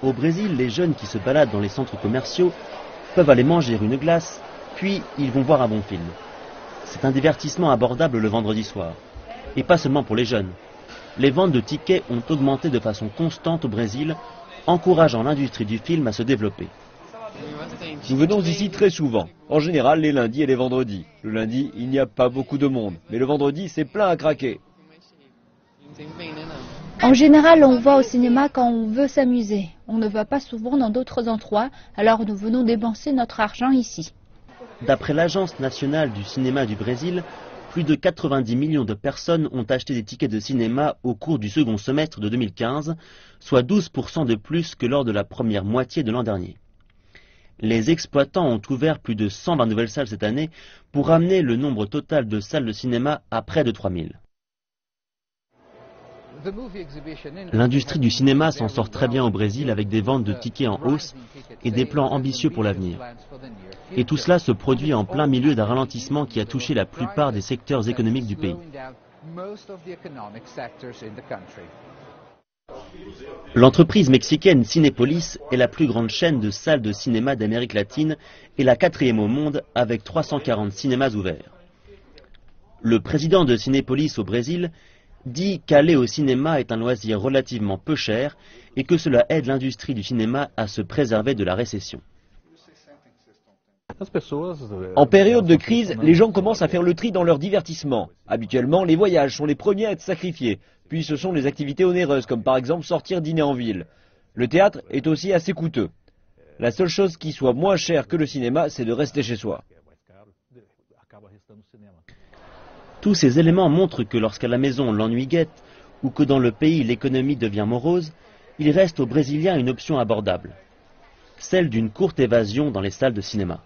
Au Brésil, les jeunes qui se baladent dans les centres commerciaux peuvent aller manger une glace, puis ils vont voir un bon film. C'est un divertissement abordable le vendredi soir. Et pas seulement pour les jeunes. Les ventes de tickets ont augmenté de façon constante au Brésil, encourageant l'industrie du film à se développer. Nous venons ici très souvent, en général les lundis et les vendredis. Le lundi, il n'y a pas beaucoup de monde, mais le vendredi, c'est plein à craquer. En général, on va au cinéma quand on veut s'amuser. On ne va pas souvent dans d'autres endroits, alors nous venons dépenser notre argent ici. D'après l'Agence nationale du cinéma du Brésil, plus de 90 millions de personnes ont acheté des tickets de cinéma au cours du second semestre de 2015, soit 12% de plus que lors de la première moitié de l'an dernier. Les exploitants ont ouvert plus de 120 nouvelles salles cette année pour ramener le nombre total de salles de cinéma à près de 3000. L'industrie du cinéma s'en sort très bien au Brésil avec des ventes de tickets en hausse et des plans ambitieux pour l'avenir. Et tout cela se produit en plein milieu d'un ralentissement qui a touché la plupart des secteurs économiques du pays. L'entreprise mexicaine Cinépolis est la plus grande chaîne de salles de cinéma d'Amérique latine et la 4e au monde avec 340 cinémas ouverts. Le président de Cinépolis au Brésil dit qu'aller au cinéma est un loisir relativement peu cher et que cela aide l'industrie du cinéma à se préserver de la récession. En période de crise, les gens commencent à faire le tri dans leur divertissement. Habituellement, les voyages sont les premiers à être sacrifiés. Puis ce sont les activités onéreuses, comme par exemple sortir dîner en ville. Le théâtre est aussi assez coûteux. La seule chose qui soit moins chère que le cinéma, c'est de rester chez soi. Tous ces éléments montrent que lorsqu'à la maison l'ennui guette ou que dans le pays l'économie devient morose, il reste aux Brésiliens une option abordable, celle d'une courte évasion dans les salles de cinéma.